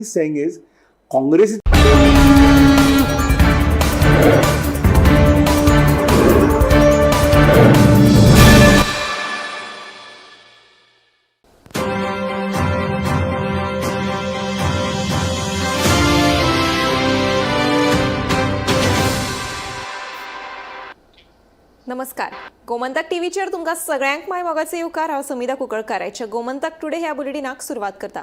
he's saying is Congress is नमस्कार. गोमंतक टीव्हीचेर तुमकां सगळ्यांक माय मोगाचे येवकार. हांव समिधा कुंकळकाराच्या गोमंतक टुडे ह्या बुलेटिनाक सुरवात करता.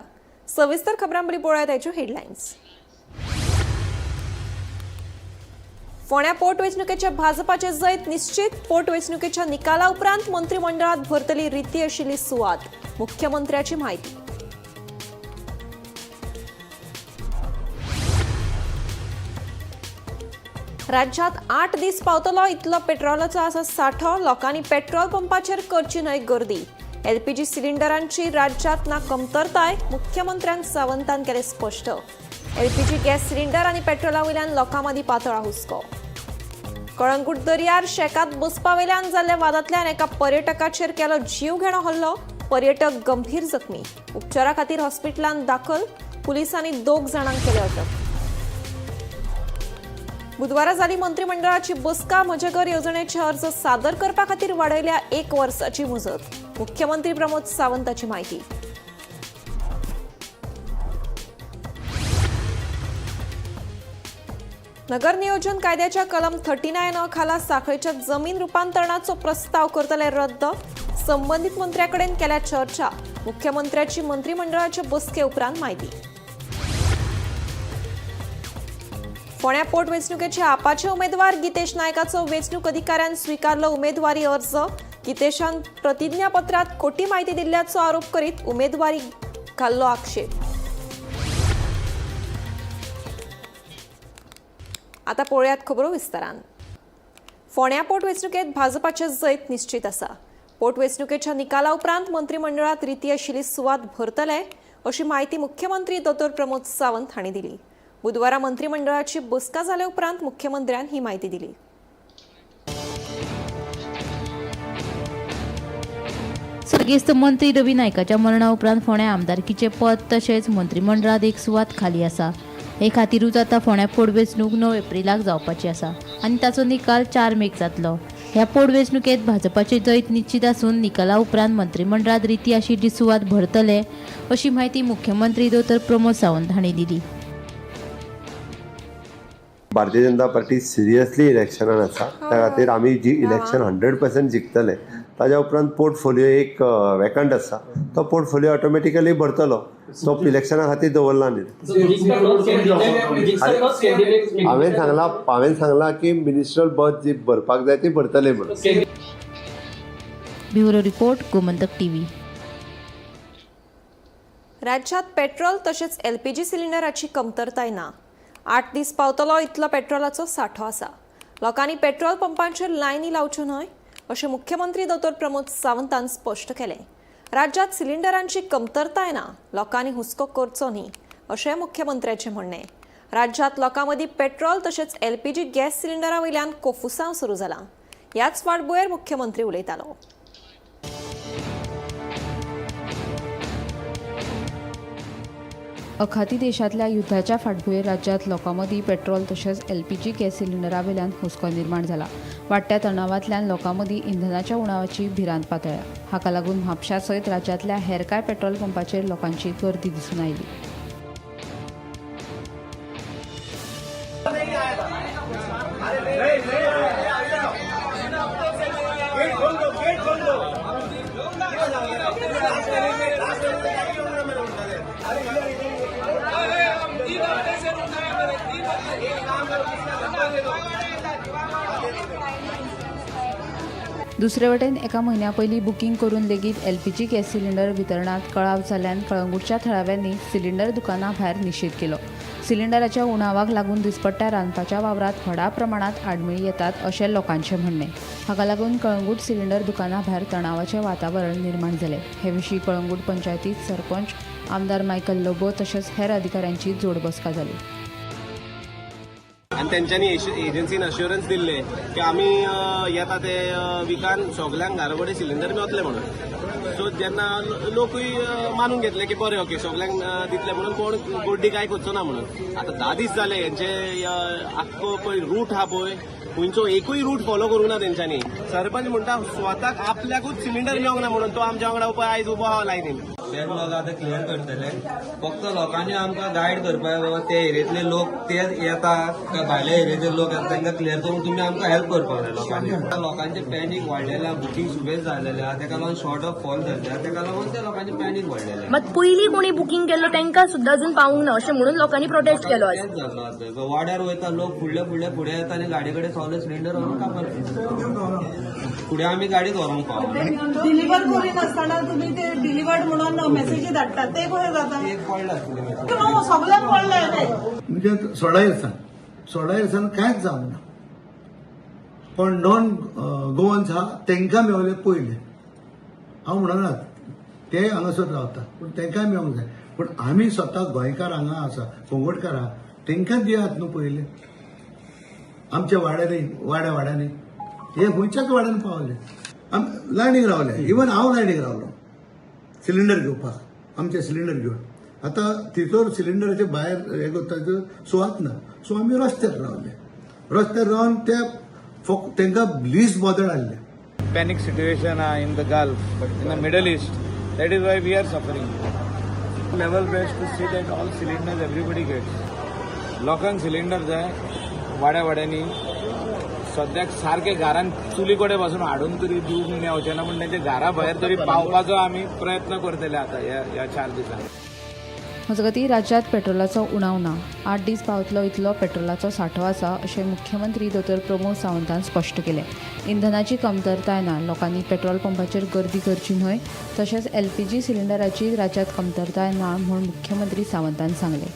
सविस्तर खबरां बरी पळयात आयच्यो हेडलायन्स. फोंड्या पोटवेंचणुकेच्या भाजपाचे जैत निश्चित. पोटवेंचणुकेच्या निकाला उपरांत मंत्रिमंडळात भरतली रिती आशिल्ली सुवात. मुख्यमंत्र्याची माहिती. राज्यात 8 दीस पावतलो इतलो पेट्रोलाचो आसा सांठो. लोकांनी पेट्रोल पंपाचेर करची न्हय गर्दी. एलपीजी सिलिंडरांची राज्यात ना कमतरताय. मुख्यमंत्र्यान सावंतान केले स्पश्ट. एलपीजी गॅस सिलिंडर आनी पेट्रोला वयल्यान लोकां मदीं पातळा हुस्को. कळंगूट दर्यार शेकात बसपा वयल्यान जाल्ल्या वादांतल्यान एका पर्यटकाचेर केलो जीवघेणो हल्लो. पर्यटक गंभीर जखमी. उपचारा खातीर हॉस्पिटलांत दाखल. पुलिसांनी 2 जाणांक केले अटक. बुधवारा जाली मंत्रिमंडळाची बसका. म्हजे घर येवजणेचे अर्ज सादर करपा खातीर वाडयल्या 1 वर्साची मुजत. मुख्यमंत्री प्रमोद सावंताची माहिती. नगर नियोजन कायद्याच्या कलम 39 खाला साखळेच्या जमीन रूपांतरणाचो प्रस्ताव करतले रद्द. संबंधित मंत्र्याकडेन केल्या चर्चा. मुख्यमंत्र्याची मंत्रिमंडळाच्या बसके उपरांत माहिती. फोंड्या पोटवेंचणुकेचे आपाचे उमेदवार गितेश नायकाचो वेंचणूक अधिकाऱ्यान स्विकारलो उमेदवारी अर्ज. गितेशान प्रतिज्ञापत्रात खोटी माहिती दिल्ल्याचो आरोप करीत उमेदवारी घाल्लो आक्षेप. आता पळयात खबरो विस्तारान. फोंड्या पोटवेंचणुकेत भाजपाचे जैत निश्चित आसा. पोटवेंचणुकेच्या निकाला उपरांत मंत्रिमंडळात रिती आशिल्ली सुवात भरतले अशी माहिती मुख्यमंत्री दोतोर प्रमोद सावंत हांणी दिली. बुधवारा मंत्रिमंडळाची बसका जाल्या उपरांत मुख्यमंत्र्यान ही माहिती दिली. सर्गेस्त मंत्री रवी नायकाच्या मरणा उपरांत फोंड्या आमदारकीचे पद तशेंच मंत्रिमंडळात एक सुवात खाली आसा. हे खातीरूच आतां फोंड्या पोटवेंचणूक 9 एप्रिलाक जावपाची आसा आनी ताचो निकाल 4 मेक जातलो. ह्या पोटवेंचणुकेत भाजपाचे जैत निश्चित आसून निकाला उपरांत मंत्रिमंडळात रिती आशिल्ली सुवात भरतले अशी माहिती मुख्यमंत्री दोतोर प्रमोद सावंत हांणी दिली. भारतीय जनता पार्टी सिरियसली इलेक्शनान आसा. त्या खातीर आमी जी इलेक्शन 100% जिखतले. ताज्या उपरांत पोर्टफोलिओ एक वेकंट आसा. तो पोर्टफोलिओ ऑटोमॅटिकली भरतलो. तो इलेक्शना खातीर दवरला न्ही. हांवें सांगला की मिनिस्ट्रल बस जी भरपाक जाय ती भरतले म्हणून. Bureau report Gomantak TV. राज्यात पेट्रोल तशेंच एलपीजी सिलिंडराची कमतरताय ना. 8 दीस पावतलो इतलो पेट्रोलाचो सांठो आसा. लोकांनी पेट्रोल पंपांचेर लायनी लावच्यो न्हय अशें मुख्यमंत्री दोतोर प्रमोद सावंतान स्पश्ट केलें. राज्यात सिलिंडरांची कमतरताय ना. लोकांनी हुस्को करचो न्ही अशें मुख्यमंत्र्याचें म्हणणें. राज्यात लोकां मदीं पेट्रोल तशेंच एलपीजी गॅस सिलिंडरा वयल्यान कोफुसांव सुरू जालां. ह्याच फाटभुंयेर मुख्यमंत्री उलयतालो. अखाती देशातल्या युद्धाच्या फाटभुंयेर राज्यात लोकांमदीं पेट्रोल तशेंच एलपीजी गॅस सिलिंडरा वयल्यान हुस्को निर्माण जाला. वाडट्या तणावांतल्यान लोकांमदीं इंधनाच्या उणावाची भिरांत पातळ्ळ्या. हाका लागून म्हापशा सयत राज्यातल्या हेर कांय पेट्रोल पंपाचेर लोकांची गर्दी दिसून आयली. दुसरे वटेन एका म्हयन्या पयलीं बुकींग करून लेगीत एलपीजी गॅस सिलिंडर वितरणात कळाव जाल्ल्यान कळंगूटच्या थळाव्यांनी सिलिंडर दुकानां भायर निशेध केलो. सिलिंडराच्या उणावाक लागून दिसपट्ट्या रांदपाच्या वावरांत व्हडा प्रमाणात आडमेळी येतात अशें लोकांचें म्हणणें. हाका लागून कळंगूट सिलिंडर दुकानां भायर तणावाचें वातावरण निर्माण जालें. हे विशीं कळंगूट पंचायतीत सरपंच आमदार मायकल लोबो तशेंच हेर अधिकाऱ्यांची जोड बसका जाली. आनी तेंच्यांनी एजन्सीन अश्युरन्स दिल्ले की आमी येता ते विकान सगल्यांक घराकडे सिलिंडर मेळटले म्हणून. सो जेन्ना लोकूय मानून घेतले की बरें ओके सगल्यांक दितले म्हणून कोण गोड्डी काय करचो ना म्हणून. आतां 10 दीस जाले हेंचे आख्खो पळय रूट हा पळय खंयचो एकूय रूट फॉलो करूंक ना तेंच्यांनी. सरपंच म्हणटा स्वताक आपल्याकूच सिलिंडर मेळोंक ना म्हणून तो आमच्या वांगडा पळय आयज उबो आहा लायनीन. बॅकलॉग आतां क्लियर करतले. फक्त लोकांनी आमकां गायड करपाक बाबा ते एरियेतले लोक ते येता काय भायल्या एरियेतले लोक येता तांकां क्लियर करून तुमी आमकां हेल्प करपाक जाय लोकांनी. लोकांचे पॅनीक वाडलेल्या बुकींग सुबेज जालेले आहा ताका लागून शॉर्ट ऑफ फॉल जाल्ले आहा ताका लागून ते लोकांचे पॅनीक वाडलेले. मात पयलीं कोणी बुकींग केल्लो तांकां सुद्दां अजून पावूंक ना अशें म्हणून लोकांनी प्रोटेस्ट केलो. तेच जाल्लो आतां वाड्यार वयता लोक फुडले येता आनी गाडी कडेन सगळे सिलिंडर व्हरून कामार फुडें आमी गाडीच व्हरोंक पावना. डिलिव्हर करिनासतना तुम्ही ते डिलिव्हर्ड म्हणून मेसेजी धाडटात ते कशें जाता? एक पडला आसली सगळ्यांक पडले ते म्हणजे 16 वर्सान कांयच जावंक ना. पण नॉन गोवन्स आहा तांकां मेवले पयले. हांव म्हणना ते हांगासर रावता पूण तांकांय मेवंक जाय. पूण आमी स्वता गोंयकार हांगा आसा कोंगोडकार आहा तांकां दियात न्हू पयले. आमच्या वाड्यांनी हे खंयच्याच वाड्यान पावले. लायनीक रावले. इवन हांव लायनीक रावलो सिलिंडर घेवपाक. आमचे सिलिंडर घेवन आतां थिचोर सिलिंडराचे भायर हे करता सुवात ना. सो आमी रस्त्यार रावले. रस्त्यार रावन ते तांकां लिस्ट बॉदर्ड हाडले. Panic situation in the Gulf, but in the Middle East, that is why we are suffering. Level best to see that all cylinders everybody gets. लोकांक सिलिंडर जाय वाड्यांनी सद्याक सारखे घरान चुली कडेन पासून हाडून तरी दिवंक मेळचें ना म्हणून तेंच्या घरा भायर तरी पावपाचो आमी प्रयत्न करतले आतां ह्या 4 दिसांनी. मजगतीं राज्यांत पेट्रोलाचो उणाव ना. 8 दीस पावतलो इतलो पेट्रोलाचो सांठो आसा अशें मुख्यमंत्री दोतोर प्रमोद सावंतान स्पश्ट केलें. इंधनाची कमतरताय ना. लोकांनी पेट्रोल पंपाचेर गर्दी करची न्हय. तशेंच LPG सिलिंडराची राज्यांत कमतरताय ना म्हूण मुख्यमंत्री सावंतान सांगलें.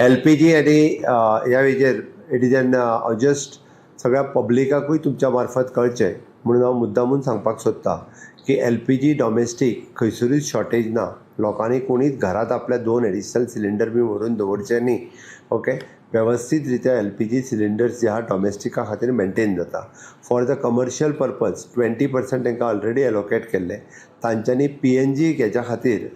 LPG आनी ह्या वेळाचेर इट इज एन जस्ट सगळ्या पब्लिकाकूय तुमच्या मार्फत कळचें म्हणून हांव मुद्दामून सांगपाक सोदतां की LPG डॉमेस्टीक खंयसरूच शॉर्टेज ना. लोकांनी कोणीच घरात आपल्या 2 एडिशनल सिलिंडर बी व्हरून दवरचे न्ही. ओके व्यवस्थीत रित्या LPG सिलिंडर्स जे आहा डॉमेस्टिका खातीर मेंटेन जाता. फॉर द कमर्शियल पर्पज 20% तांकां ऑलरेडी एलोकेट केल्ले. तांच्यांनी PNG हेच्या खातीर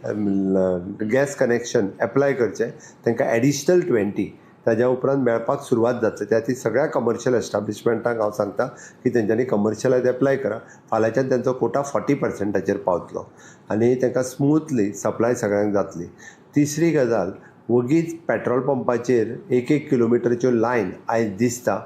गॅस कनेक्शन एप्लाय करचें. तांकां एडिशनल 20 ताज्या उपरांत मेळपाक सुरवात जातली. त्या ती सगळ्या कमर्शियल एस्टाब्लिशमेंटांक हांव सांगता की तेंच्यांनी कमर्शियलात एप्लाय करा. फाल्यांच्यान तांचो कोटा 40%चेर पावतलो आनी तांकां स्मूथली सप्लाय सगळ्यांक जातली. तिसरी गजाल वगीच पेट्रोल पंपाचेर 1 किलोमिटरच्यो लायन आयज दिसता.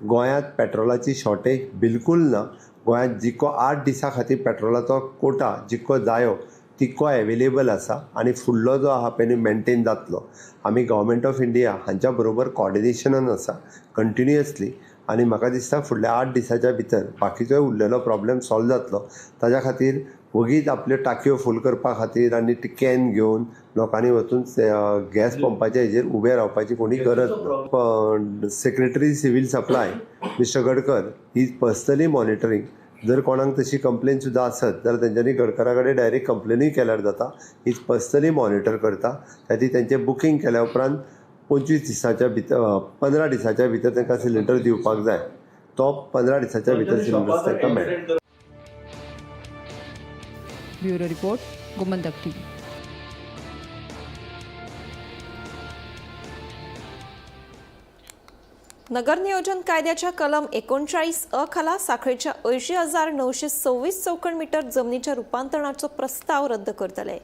गोंयांत पेट्रोलाची शॉर्टेज बिलकूल ना. गोंयांत जितको 8 दिसां खातीर पेट्रोलाचो कोटा जितको जायो तितको एवेलेबल आसा आनी फुडलो जो आहा पळय मेंटेन जातलो. आमी गव्हर्मेंट ऑफ इंडिया हांच्या बरोबर कॉर्डिनेशनान आसा कंटिन्युअसली आनी म्हाका दिसता फुडल्या 8 दिसाच्या भितर बाकीचोय उरलेलो प्रॉब्लेम सॉल्व जातलो. ताज्या खातीर वगीच आपल्यो टाकयो फूल करपा खातीर आनी कॅन घेवन लोकांनी वचून गॅस पंपाच्या हेजेर उबे रावपाची कोणी गरज ना. Secretary civil supply mister Gadkar he is personally monitoring. जर कोणाक तशी कंप्लेन सुद्दां आसत जाल्यार तेंच्यांनी गडकरा कडेन डायरेक्ट कंप्लेनूय केल्यार जाता. ही पर्सनली मॉनिटर करता. त्या तेंचें बुकींग केल्या उपरांत 25 दिसाच्या भितर 15 दिसाच्या भितर तांकां सिलिंडर दिवपाक जाय. तो 15 दिसाच्या भितर सिलिंडर तांकां मेळटा. Bureau report Gomantak TV. नगर नियोजन कायद्याच्या कलम 39(अ) खाला साखळेच्या 80,926 चौखण मीटर जमनीच्या रुपांतरणाचो प्रस्ताव रद्द करतले.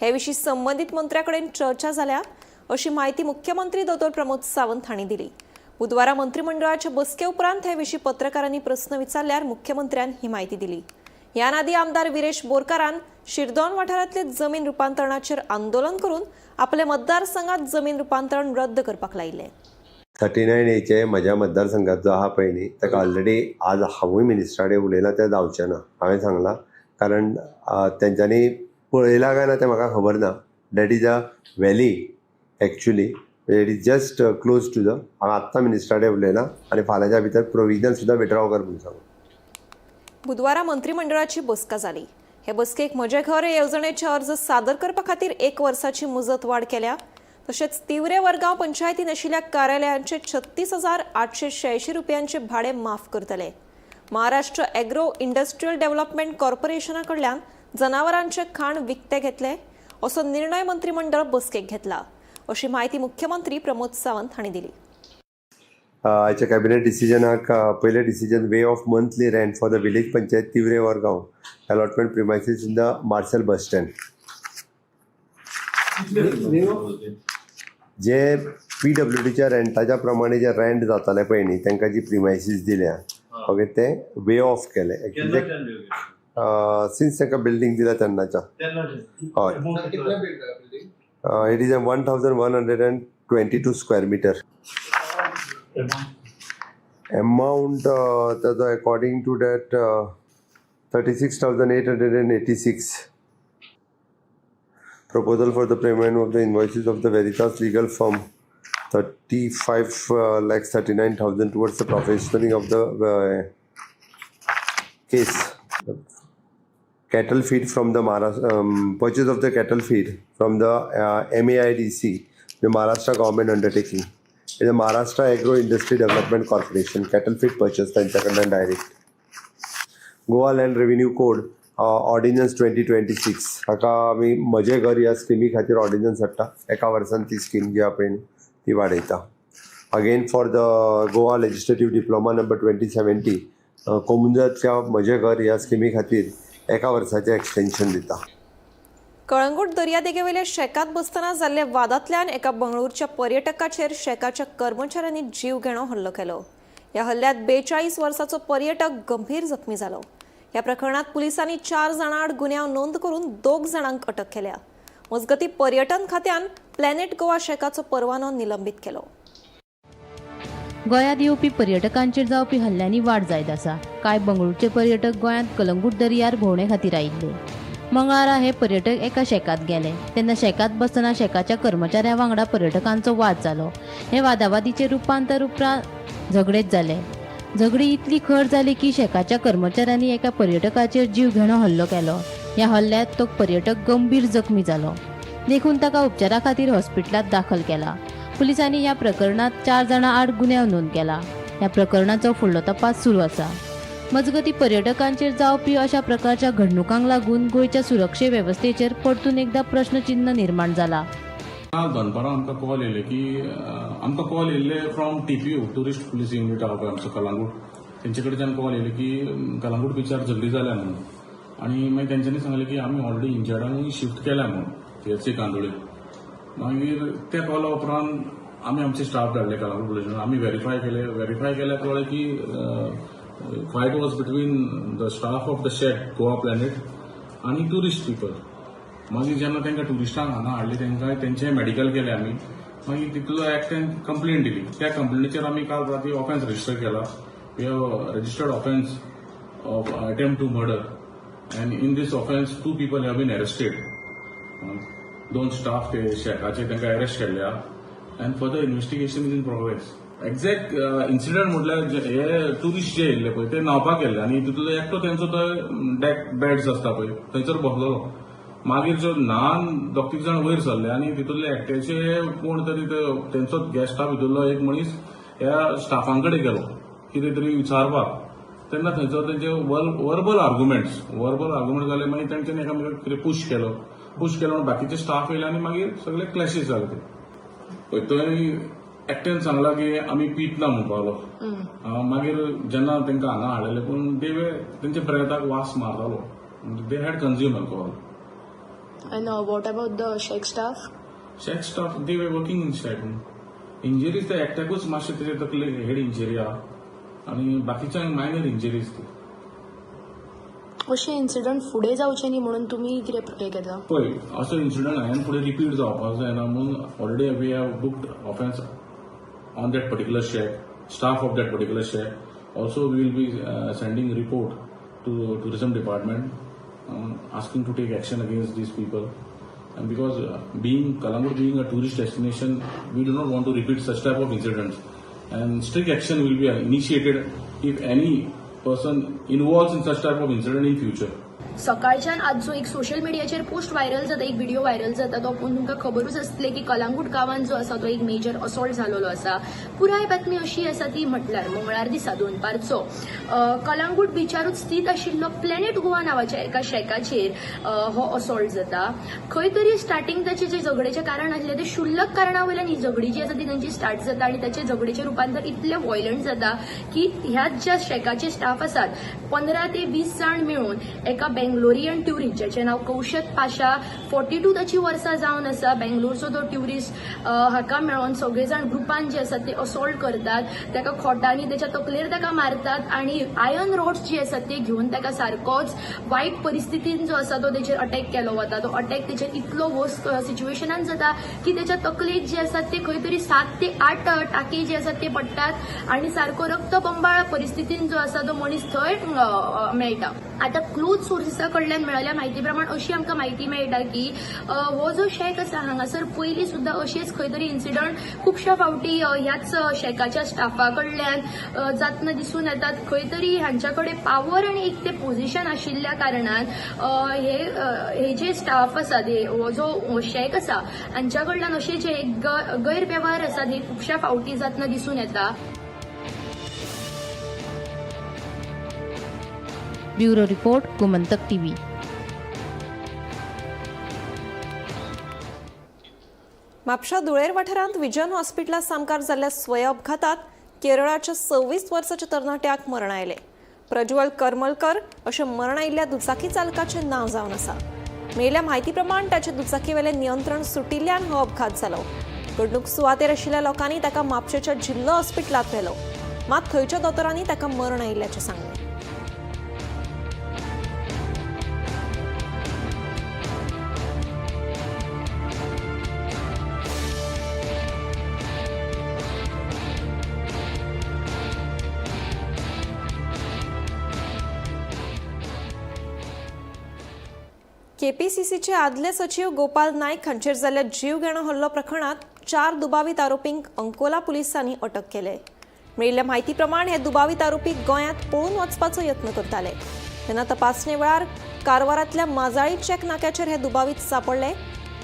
हे विशीं संबंधित मंत्र्याकडेन चर्चा जाल्या अशी माहिती मुख्यमंत्री दोतोर प्रमोद सावंत हांणी दिली. बुधवारा मंत्रिमंडळाच्या बसके उपरांत हे विशीं पत्रकारांनी प्रस्न विचारल्यार मुख्यमंत्र्यान ही माहिती दिली. ह्या आदी आमदार विरेश बोरकारान शिरदोन वाठारांतले जमीन रुपांतरणाचेर आंदोलन करून आपले मतदारसंघात जमीन रुपांतरण रद्द करपाक लायिल्लें. 39A म्हज्या मतदारसंघात जो आहा पळय न्ही ताका ऑलरेडी आज हांवूय मिनिस्टरा कडेन उलयलां तें जावचें ना. हांवें सांगलां कारण तेंच्यांनी पळयलां काय ना तें म्हाका खबर ना. That is a valley actually it is just close to the. हांवें आत्तां मिनिस्टरा कडेन उलयलां आनी फाल्यांच्या भितर प्रोविजनल सुद्दां विड्रॉ कर म्हणून सांगलां. बुधवारा मंत्रिमंडळाची बसका जाली. हे बसकेक म्हजे घर हे येवजणेचे अर्ज सादर करपा खातीर 1 वर्साची मुजत वाड केल्या. तशेंच तिवरे वरगांव पंचायतीन आशिल्ल्या कार्यालयांचे 36,886 रुपयांचे भाडे माफ करतले. महाराष्ट्र एग्रो इंडस्ट्रियल डेव्हलपमेंट कॉर्पोरेशना कडल्यान जनावरांचे खाण विकते घेतले असो निर्णय मंत्रिमंडळ बसकेक घेतला, अशी माहिती मुख्यमंत्री प्रमोद सावंत हांणी दिली. आयच्या कॅबिनेट डिसिजनाक पयले decision way of monthly rent for the village panchayat Tiware Vargaon allotment premises in the Marcel bus stand. जे PWDच्या रेंटाच्या प्रमाणे जे रेंट जाताले पळय न्ही तांकां जी प्रिमायसीस दिल्या ओके ते वे ऑफ केले. एक्चुअली सिन्स तांकां बिल्डींग दिल्या तेन्नाच्या हय it is 1122 square metre. Amount according to that 36,886. Proposal for the payment of the invoices of the Veritas legal firm 35,39,000 towards the professioning of the case. Cattle feed from the purchase of the cattle feed from the MAIDC, the Maharashtra government undertaking. It is Maharashtra Agro Industry Development Corporation, cattle feed purchase त्यांच्याकडनं direct. Goa land revenue code ordnance 2026 हाका आमी म्हजें घर ह्या स्किमी खातीर ordnance हाडटा. एका वर्सान ती स्कीम जी आहा पळय ती वाडयता. Again for the Goa legislative diploma number 2070 कोमुंजातल्या म्हजें घर ह्या स्किमी खातीर एका वर्साचें एक्सटेन्शन दिता. कळंगूट दर्यादेगेवेल्या शेकात बसतना जाल्ल्या वादांतल्यान एका बंगळूरच्या पर्यटकाचेर शेकाच्या कर्मचाऱ्यांनी जीव घेणो हल्लो केलो. ह्या हल्ल्यात 42 वर्साचो पर्यटक गंभीर जखमी जालो. ह्या प्रकरणात पुलिसांनी 4 जाणां आड गुन्यांव नोंद करून 2 जाणांक अटक केल्या. मजगती पर्यटन खात्यान प्लॅनेट गोवा शेकाचो परवानो निलंबीत केलो. गोंयांत येवपी पर्यटकांचेर जावपी हल्ल्यांनी वाड जायत आसा. कांय बंगळूरचे पर्यटक गोंयांत कलंगूट दर्यार भोंवणे खातीर आयिल्ले. मंगळारा हे पर्यटक एका शेकात गेले तेन्ना शेकात बसतना शेकाच्या कर्मचाऱ्यां वांगडा पर्यटकांचो वाद जालो. हे वादावादीचे रुपांतर उपरांत झगडेच जाले. झगडी इतली खर जाली की शेकाच्या कर्मचाऱ्यांनी एका पर्यटकाचेर जीव घेणो हल्लो केलो. ह्या हल्ल्यात तो पर्यटक गंभीर जखमी जालो. देखून ताका उपचारा खातीर हॉस्पिटलांत दाखल केला. पुलिसांनी ह्या प्रकरणात 4 जाणां आड गुन्यांव नोंद केला. ह्या प्रकरणाचो फुडलो तपास सुरू आसा. मजगती पर्यटकांचेर जावपी अशा प्रकारच्या घडणुकांक लागून गोंयच्या सुरक्षे वेवस्थेचेर परतून एकदा प्रश्नचिन्ह निर्माण जाला. दनपारां आमकां कॉल येयले की कॉल येयल्ले फ्रॉम TPO टुरिस्ट पुलीस युनिट आहा पळय आमचो कलंगूट तेंचे कडच्यान कॉल येयले की कलंगूट बिचार झगडी जाल्या म्हणून. आनी मागीर तेंच्यांनी सांगलें की आमी ऑलरेडी इंजर्डांक शिफ्ट केल्या म्हणून TSC कांदोळे. मागीर त्या कॉला उपरांत आमी आमचे स्टाफ धाडले कलंगूट पुलिसांत. आमी व्हेरीफाय केल्या कळ्ळें की fight was between the staff of the shed Goa Planet आणि टुरिस्ट पीपल. मागीर जेन्ना तांकां टुरिस्टांक हांगा हाडले तेंचे मेडिकल केले आमी. मागीर तितूंतलो एकट्यान कंप्लेंट दिली. त्या कंप्लेंटीचेर आमी काल राती ऑफेन्स रजिस्टर केला. We have registered offence of attempt to murder and in this offence 2 people have been arrested. 2 staff ते शेकाचे तांकां अरेस्ट केल्ल्या and further investigation is in progress. Exact incident म्हटल्यार हे टुरिस्ट जे येयल्ले पळय ते न्हांवपाक गेल्ले आनी तितूंतलो एकटो तेंचो तो डेक बेड्स आसता पळय थंयसर बसलोलो. मागीर जो ल्हान 2-3 जाण वयर सरले आनी तितूंतले एकट्याचे कोण तरी तेंचो गेस्टा भितरलो एक मनीस ह्या स्टाफां कडेन गेलो कितें तरी विचारपाक. तेन्ना थंयसर तेंचे वर्बल आर्ग्युमेंट्स जाले. मागीर तेंच्यांनी एकामेकाक कितें पुश केलो म्हणून बाकीचे स्टाफ येयले आनी मागीर सगळे क्लॅशीस जाले. ते थंय एकट्यान सांगला की आमी पीतना म्हणपालो. मागीर जेन्ना तांकां हांगा हाडलेले पूण तेंचे ब्रेथाक वास मारतालो. They had consume alcohol. And what about the Sheikh staff? Sheikh staff, they were working inside. Injuries ते एकट्याकूच मातशे तेजे तकले हेड इंजरी आहा आनी बाकीच्यांक मायनर इंजरीज ती. अशे इन्सिडंट फुडें जावचे न्ही म्हणून तुमी कितें हे केला? पळय असो इन्सिडंट हांवें फुडें रिपीट जावपाक जायना म्हणून already we have booked offence on that particular shack, staff of that particular shack. Also we will be sending report to tourism department asking to take action against these people. And because Kalangur being a tourist destination, we do not want to repeat such type of incidents. And strict action will be initiated if any person involves in such type of incident in future. सकाळच्यान आज जो एक social मिडियाचेर post viral जाता, एक video viral जाता, तो पळोवन तुमकां खबरूच आसतलें की कलांगूट गांवांत जो आसा तो एक मेजर असॉल्ट जाल्लो आसा. पुराय बातमी अशी आसा ती म्हटल्यार मंगळार दिसा 2 कलांगूट बिचारूच स्थित आशिल्लो प्लॅनेट गोवा नांवाच्या एका शेकाचेर हो असॉल्ट जाता. खंय तरी स्टार्टींग ताचे जे झगडेचें कारण आसलें ते क्षुल्लक कारणां वयल्यान ही झगडी जी आसा ती तांची स्टार्ट जाता आनी ताचे झगडेचें रुपांतर इतलें व्हायलंट जाता की ह्याच ज्या शेकाचे स्टाफ आसात 15 ते 20 जाण मेळून एका बेंगलोरियन ट्युरिस्ट ज्याचें नांव कौशत पाशा, 42 ताची वर्सां जावन आसा, बेंगलोरचो तो ट्युरिस्ट हाका मेळोन सगळे जाण ग्रुपान जे आसात ते असॉल्ट करतात, ताका खोटांनी ताच्या तकलेर ताका मारतात आनी आयर्न रॉड्स जे आसात ते घेवन ताका सारकोच वायट परिस्थितीन जो आसा तो ताचेर अटॅक केलो वता. तो अटॅक ताचेर इतलो वर्स्ट सिच्युएशनान जाता की ताच्या तकलेक जे आसात ते खंय तरी 7 ते 8 टाके जे आसात ते पडटात आनी सारको रक्तबंबाळ परिस्थितीन जो आसा तो मनीस थंय मेळटा. आतां क्लोज सोर्सिसा कडल्यान मेळिल्ल्या म्हायती प्रमाण अशी आमकां म्हायती मेळटा की हो जो शेक आसा हांगासर पयलीं सुद्दां अशेंच खंय तरी इन्सिडंट खुबश्या फावटी ह्याच शेकाच्या स्टाफा कडल्यान जातना दिसून येतात. खंय तरी हांच्या कडेन पावर आनी एक ते पोझिशन आशिल्ल्या कारणान हे जे स्टाफ आसात, हो जो शेक आसा हांच्या कडल्यान अशे जे गैरवेव्हार आसात हे खुबश्या फावटी जातना दिसून येता. Bureau report, Gomantak TV. म्हापशा धुळेर वाठारांत विजन हॉस्पिटलांत सामकार जाल्ल्या स्वय अपघातात केरळाच्या 26 वर्साच्या तरणाट्याक मरण आयलें. प्रज्वल करमलकर अशें मरण आयिल्ल्या दुचाकी चालकाचें नांव जावन आसा. मेळिल्ल्या म्हायती प्रमाण ताचे दुचाकीवेलें नियंत्रण सुटिल्ल्यान हो अपघात जालो. घडणूक सुवातेर आशिल्ल्या लोकांनी ताका म्हापशेच्या जिल्लो हॉस्पिटलांत व्हेलो, मात थंयच्या दोतोरांनी ताका मरण आयिल्ल्याचें सांगलें. केपीसीसीचे आदले सचिव गोपाल नायक हांचेर जाल्ल्या जीवघेणो हल्लो प्रकरणात 4 दुबावीत आरोपींक अंकोला पुलिसांनी अटक केले. मेळिल्ल्या म्हायती प्रमाण हे दुबावीत आरोपी गोंयांत पळून वचपाचो यत्न करताले. तेन्ना तपासणे वेळार कारवारांतल्या माजाळी चॅक नाक्याचेर हे दुबावीत सापडले.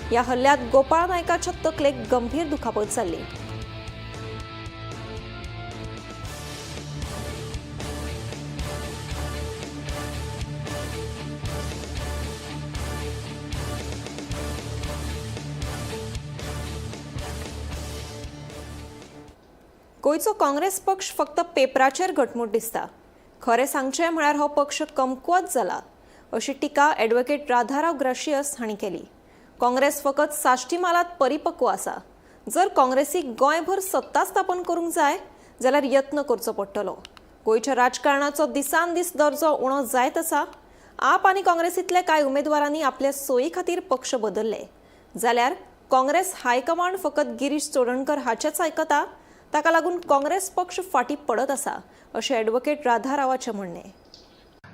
ह्या हल्ल्यांत गोपाळ नायकाच्या तकलेक गंभीर दुखापत जाल्ली. गोंयचो काँग्रेस पक्ष फक्त पेपराचेर घटमूट दिसता. खरें सांगचें म्हळ्यार हो पक्ष कमकुवत जाला अशी टिका ॲडव्होकेट राधाराव ग्राशियस हांणी केली. काँग्रेस फकत साश्टी मालात परिपक्व आसा. जर काँग्रेसीक गोंयभर सत्ता स्थापन करूंक जाय जाल्यार यत्न करचो पडटलो. गोंयच्या राजकारणाचो दिसान दीस दर्जो उणो जायत आसा. आप आनी काँग्रेसींतल्या कांय उमेदवारांनी आपले सोयी खातीर पक्ष बदलले जाल्यार काँग्रेस हायकमांड फकत गिरीश चोडणकर हाचेच आयकता. ताका लागून काँग्रेस पक्ष फाटी पडत आसा अशें ॲडव्होकेट राधारावाचें म्हणणें.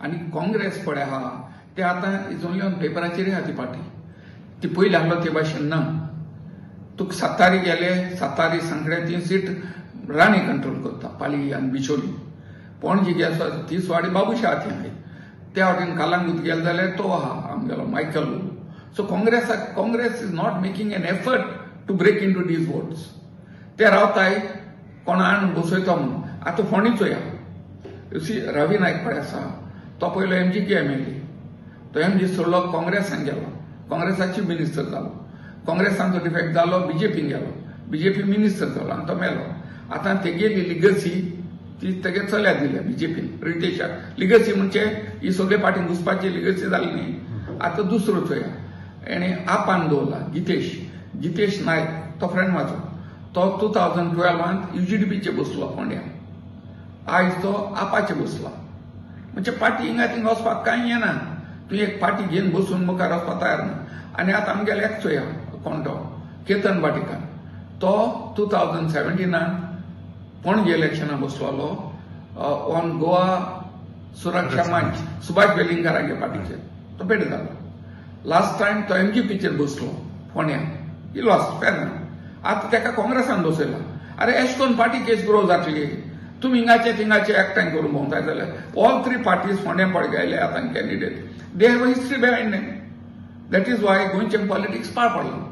आनी काँग्रेस पळय आहा ते आतां इज ओन्ली ऑन पेपराचेर आहा ती पार्टी. ती पयलीं आहलो ते भाशेन ना. तुका सातारी गेले, सातारी सांखळे ती सीट राणी कंट्रोल करता, पाली आनी बिचोली. पणजी गेलो ती सुवाडी बाबूशा थंय आहाय. त्या वाटेन कालांगूट गेलो जाल्यार तो आहा आमगेलो Michael. So Congress is not making an effort to break into these votes. ते रावताय कोणान बसयता म्हणून. आतां फोंडीचो या रवी नायक पळय आसा तो पयलो MGK MLA. तो MG सोडलो काँग्रेसान गेलो, काँग्रेसाची मिनिस्टर जालो. काँग्रेसांचो डिफेक्ट जालो, BJPन गेलो, BJP मिनिस्टर जालो आनी तो मेलो. आतां तेगेली लिगसी ती तेगे चल्या दिल्या BJPन रितेशाक. लिगसी म्हणजे ही सगळे पार्टीन घुसपाची लिगसी जाली न्ही. आतां दुसरो चोया एणे आपान दवरला गितेश नायक, तो फ्रेंड म्हाजो. तो 2012 UGDPचे बसलो फोंड्या. आयज तो आपाचे बसला. म्हणजे पार्टी हिंगा थिंगा वचपाक कांय येना. तूं एक पार्टी घेवन बसून मुखार वचपाक तयार ना. आनी आतां आमगेलो एकचो या कोण तो केतन बाटिकार. तो 2017 पणजी इलेक्शनाक बसलोलो ऑन गोवा सुरक्षा मंच सुभाष वेलिंगरागे पार्टीचेर. तो पेड जालो. लास्ट टायम तो MGPचेर बसलो फोंड्या. ही लॉस्ट फेर ना. आतां ताका काँग्रेसान बसयला. अरे एश कोन पार्टी केस ग्रो जातली. तुम्ही हिंगाचे थिंगाचे एकठांय करून भोंवताय जाल्यार ऑल 3 पार्टीज फोंड्या पडले आतां candidate they have a history behind them. That is why गोंयचें पॉलिटिक्स पाड पडलो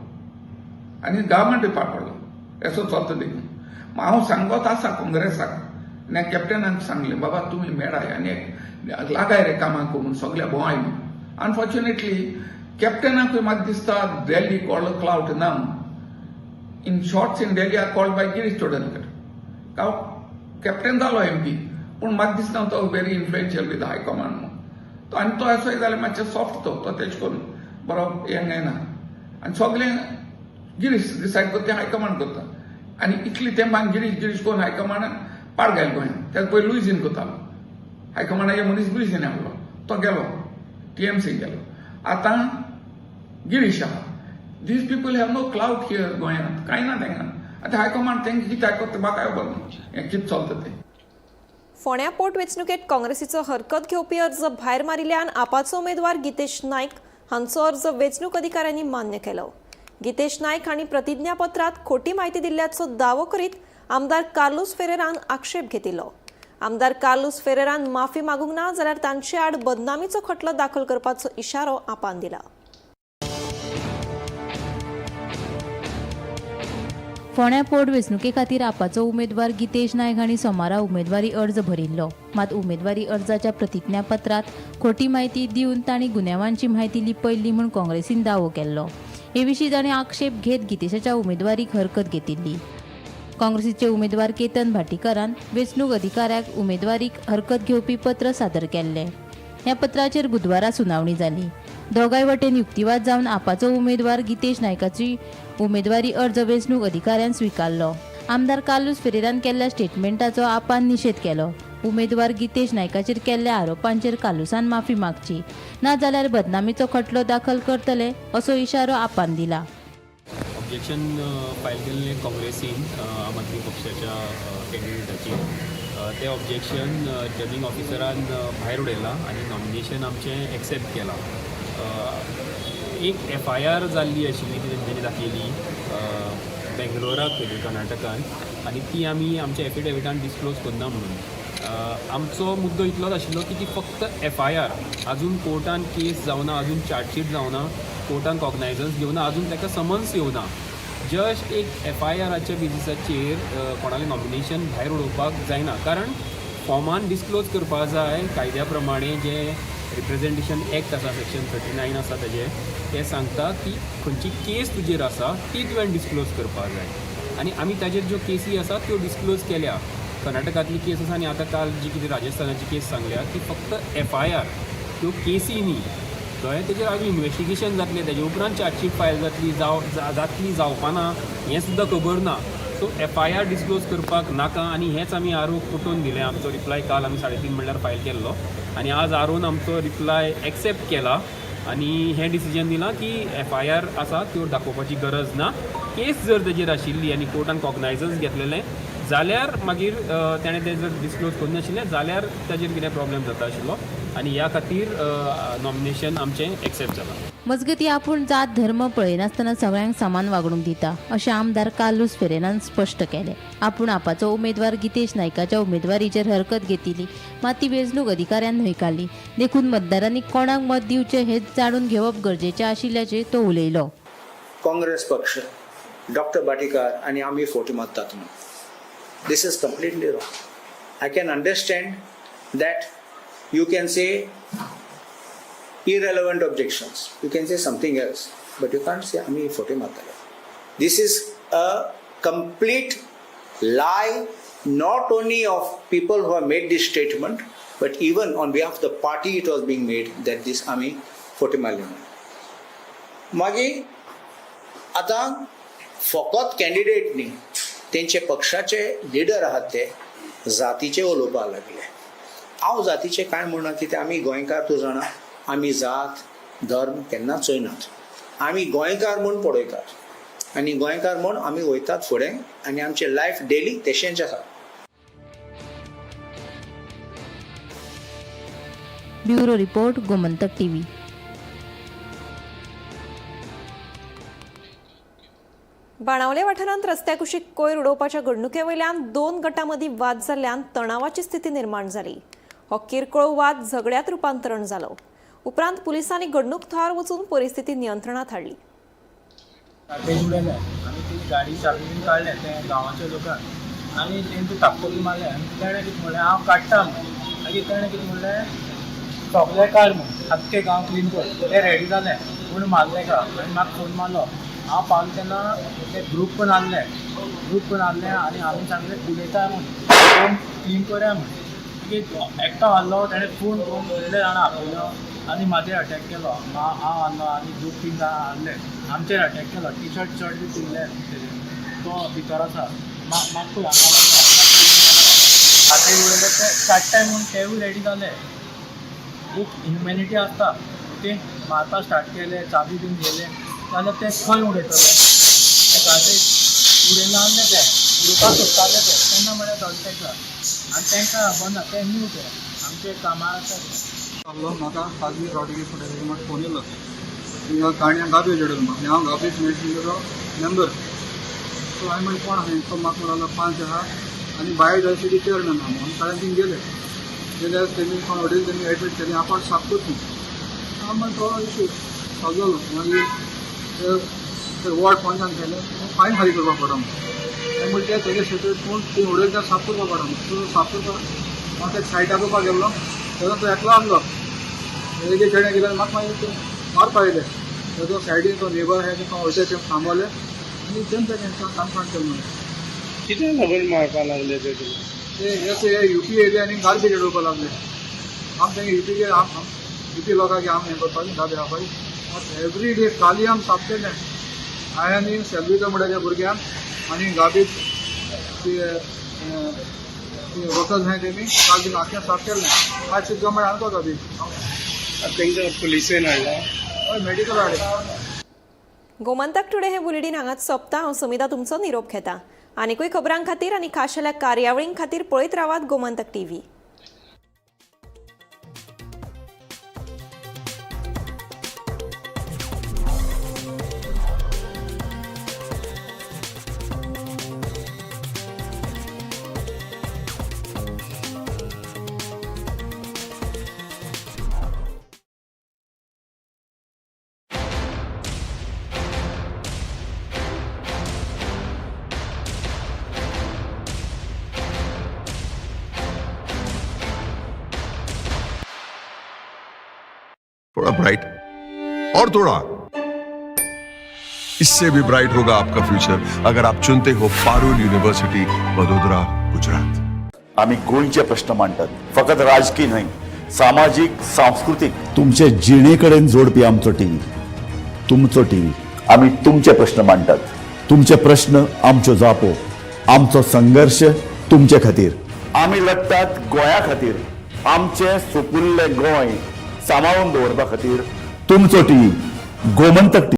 आनी गव्हर्मेंटूय पाड पडलो असो चलता देखून. हांव सांगत आसा काँग्रेसाक आनी कॅप्टनाक सांगलें बाबा तुमी मेळाय आनी लागाय रे कामां करून सगळ्या भोंवाय. अनफॉर्च्युनेटली कॅप्टनाकूय म्हाका दिसता दिल्ली कॉल्ड क्लाउड नाव. In shorts in Delhi are called by Girish Chodankar. Captain जालो MP पूण म्हाका दिसता तो very influential with high command म्हणून. आनी तो असोय जाल्यार मातशें सॉफ्ट तो तेज करून बरो हें जायना आनी सगळें गिरीश डिसायड करता तें हायकमांड करता. आनी इतली तेंपान गिरीश कोण हायकमांडान पाड घायल गोंयांत. त्याच पयलीं लुईजीन करतालो हायकमांडाचे मनीस लुईजीन आहलो तो गेलो TMC गेलो. आतां गिरीश आहा. These people have no clout here गोंयांत कांय ना तेंगा. आतां हायकमांड तेंका कितें आयकता म्हाका खबर ना हें कितें चलता तें. फोंड्या पोटवेंचणुकेत काँग्रेसीचो हरकत घेवपी अर्ज भायर मारिल्ल्यान आपाचो उमेदवार गितेश नायक हांचो अर्ज वेंचणूक अधिकाऱ्यांनी मान्य केलो. गितेश नायक हांणी प्रतिज्ञापत्रांत खोटी म्हायती दिल्ल्याचो दावो करीत आमदार कार्लोस फेरेरान आक्षेप घेतिल्लो. आमदार कार्लोस फेरेरान माफी मागूंक ना जाल्यार तांचे आड बदनामीचो खटलो दाखल करपाचो इशारो आपान दिला. फोंड्या पोटवेंचणुके खातीर आपाचो उमेदवार गितेश नायक हांणी सोमारा उमेदवारी अर्ज भरिल्लो. मात उमेदवारी अर्जाच्या प्रतिज्ञापत्रांत खोटी म्हायती दिवन तांणी गुन्यांवांची म्हायती लिपयल्ली म्हूण काँग्रेसीन दावो केल्लो. हे विशीं ताणें आक्षेप घेत गितेशाच्या उमेदवारीक हरकत घेतिल्ली. काँग्रेसीचे उमेदवार केतन भाटीकारान वेंचणूक अधिकाऱ्याक उमेदवारीक हरकत घेवपी पत्र सादर केल्लें. ह्या पत्राचेर बुधवारा सुनावणी जाली. दोगांय वटेन युक्तिवाद जावन आपाचो उमेदवार गितेश नायकाची उमेदवारी अर्ज वेंचणूक अधिकाऱ्यान स्विकारलो. आमदार कार्लोस फेरेरान केल्ल्या स्टेटमेंटाचो आपान निशेध केलो. उमेदवार गितेश नायकाचेर केल्ल्या आरोपांचेर कार्लोसान माफी मागची ना जाल्यार बदनामीचो खटलो दाखल करतले असो इशारो आपान दिला. ऑब्जेक्शन फायल केल्लें काँग्रेसीन आम आदमी पक्षाच्या कॅन्डिडेटाचेर तें ऑब्जेक्शन रिटर्निंग ऑफिसरान भायर उडयलां आनी नॉमिनेशन आमचें एक्सेप्ट केलां. एक FIR जाल्ली आशिल्ली ती तेंच्यांनी दाखयली बेंगलोराक खंय कर्नाटकान आनी ती आमी आमच्या एफिडेविटान डिस्क्लोज करना म्हणून. आमचो मुद्दो इतलोच आशिल्लो की ती फक्त FIR आजून कोर्टान केस जावना, आजून चार्जशीट जावना, कोर्टान कॉग्नायझन्स घेवना, आजून ताका समन्स येवना. जस्ट एक FIRच्या बेजिसाचेर कोणालें नॉमिनेशन भायर उडोवपाक जायना. कारण फॉर्मान डिस्क्लोज करपाक जाय कायद्या प्रमाणे जे रिप्रेझेंटेशन एक्ट आसा सेक्शन 39 आसा तें सांगता की खंयची केस तुजेर आसा ती तुवें डिस्क्लोज करपाक जाय. आनी आमी ताजेर ज्यो केसी आसा त्यो डिस्क्लोज केल्या. कर्नाटकांतली केस आसा आनी आतां काल जी कितें राजस्थानाची केस सांगल्या ती फक्त FIR त्यो केसी न्ही. कळ्ळें. तेजेर आजून इन्वेस्टिगेशन जातलें, तेजे उपरांत चार्जशीट फायल जातली जावपाना हें सुद्दां खबर ना. सो FIR डिस्क्लोज करपाक नाका आनी हेंच आमी आरोप पटोवन दिलें. आमचो रिप्लाय काल आमी 3:30 म्हणल्यार फायल केल्लो आनी आज आरोन आमचो रिप्लाय एक्सेप्ट केला आनी हें डिसिजन दिलां की FIR आसा त्यो दाखोवपाची गरज ना. केस जर तेजेर आशिल्ली आनी कोर्टान कॉग्नायझन्स घेतलेलें जाल्यार मागीर ताणें तें जर डिस्क्लोज करिनाशिल्लें जाल्यार ताजेर कितें प्रॉब्लेम जाता आशिल्लो आनी ह्या खातीर नॉमिनेशन आमचें एक्सेप्ट जालां. मजगतीं आपूण जात धर्म पळयनासतना सगळ्यांक समान वागणूक दिता अशें आमदार कार्लोस फेरेरान स्पश्ट केलें. आपूण आपाचो उमेदवार गितेश नायकाच्या उमेदवारीचेर हरकत घेतिली मात ती वेंचणूक अधिकाऱ्यान न्हयकारली. देखून मतदारांनी कोणाक मत दिवचें हें जाणून घेवप गरजेचें आशिल्ल्याचें तो उलयलो. काँग्रेस पक्ष डॉक्टर भाटीकार आनी आमी फोटी मारतात म्हणून this is completely wrong. I can understand that you can say irrelevant objections, you can say something else, but you can't say ami photo matale. This is a complete lie, not only of people who have made this statement, but even on behalf of the party it was being made that this ami photo mali. Magi आता फकत candidate न्ही तेंचे पक्षाचे leader आहात ते जातीचे उलोवपाक लागले. हांव जातीचे कांय म्हणना कित्याक आमी गोंयकार तूं जाणा आमी जात धर्म केन्ना चोयनात. आमी गोंयकार म्हूण पळयतात आनी गोंयकार म्हूण आमी वयतात फुडें आनी आमचें लायफ डेली तशेंच आसा. Bureau report Gomantak TV. Benaulim वाठारांत रस्त्या कुशीक कोयर उडोवपाच्या घडणुके वयल्यान 2 गटां मदीं वाद जाल्ल्यान तणावाची स्थिती निर्माण जाली. हो किरकोळ वाद झगड्यात रुपांतरण जालो. उपरांत पुलिसांनी घडणूक थळार वचून परिस्थिती नियंत्रणात हाडली. आनी ती गाडी चाबी काडले ते गांवाच्या लोकांक आनी तेंचे तापतली मारले आनी तेणें कितें म्हणलें हांव काडटा म्हणून. मागीर तेणें कितें म्हणलें सगळें काड म्हणून आख्खें गांव क्लीन कर. ते रेडी जाले पूण मारले का आनी म्हाका फोन मारलो. हांव पावलो तेन्ना ते ग्रूप पण आहले आनी आमी सांगलें उलयता म्हणून क्लीन करया म्हणून. मागीर एकटो आहलो तेणें फोन करून पयले जाणां आपयलो आनी म्हाजेर अटॅक केलो. हांव आहलो आनी 2-3 जाणां आहले आमचेर अटॅक केलो. टी शर्ट बी पिल्ले तो भितर आसा. म्हाका हातीर उडयले ते काडटाय म्हणून तेवूय रेडी जाले. एक ह्युमॅनिटी आसता ओके मारपा स्टार्ट केले चाबी बीन गेले जाल्यार ते खंय उडयतले. ते गाडी उडयना आहले ते उडोवपाक सोदताले ते तेन्ना म्हळ्यार धरतायचा आनी तांकां खबर ना ते न्यू ते आमचे कामार आसा. म्हाका खाजगी रॉड्रिगेज फुडें म्हाका फोन येयलो हिंगा काणयां गार्बेज उडयलो आनी हांव गार्बेज मेळटलो मेंबर. सो हांवें म्हणलें कोण आहा तो म्हाका म्हणलो 5 आहा आनी भायर जाय सिटी चेअरमॅन आहा म्हणून सगळ्यांक तीन गेले जाल्यार तेमी कोण उडयले तेमी एडमीट केली आपण साफ करता. हांव म्हणलें तो इशू सॉल्व जालो. मागीर ते वॉर्ड पंचान केलें फायन फारीक करपाक पडटा म्हणून म्हणलें तेगे सेपरेट कोण ती उडयले तें साफ करपाक पडटा म्हणून. सो साफ करपाक हांव तेका सायडा करपाक गेलो तेन्ना तो एकलो आहलो. तेगे चेडे गेले म्हाका मागीर मारपाक येयले. तेजो सायडीन तो नेबर आहा तेका वयचे थांबवले आनी तेंच्या कानफान केलो म्हणून. कितें लागून मारपाक लागले ते ते यूपी एरियांनी गार्बेज उडोवपाक लागले. आमी तेंगे यूपी लोकांक आमी हें करपाक गार्बेज हाडपाक एवरी डे काली आमी साफ केलें. हांवें आनी सेल्वीच्या मुडाच्या भुरग्यांक आनी गार्बेज वर्कर्स आहाय तेमी काल बीन आख्खें साफ केलें. आज सुद्दां म्हळ्यार आमकां गार्बेज तांकां पुलिसेन हाडला. हय मेडिकल हाडले. गोमंतक टुडे हे बुलेटिन हांगाच सोंपता. हांव समिता तुमचो निरोप घेता. आनीकूय खबरां खातीर आनी खाशेल्या कार्यावळीं खातीर पळयत रावात गोमंतक टीव्ही. थोड़ा ब्राइट और थोड़ा इससे भी ब्राइट होगा आपका फ्यूचर अगर आप चुनते हो पारुल यूनिवर्सिटी वडोदरा गुजरात. आम्ही गोंयचे प्रश्न मांडतात फकत राजकीय न्हय सामाजिक सांस्कृतिक. तुमचे जिणेकडेन जोडपी आमचो टीव्ही तुमचो टीव्ही. आम्ही तुमचे प्रश्न मांडतात. तुमचे प्रश्न आमच्यो जापो. आमचो संघर्ष तुमचे खातीर. आम्ही लढतात गोंया खातीर. आमचे सोपुल्ले गोंय सांबाळून दवरपा खातीर. तुमचो टीव्ही गोमंतक टीव्ही.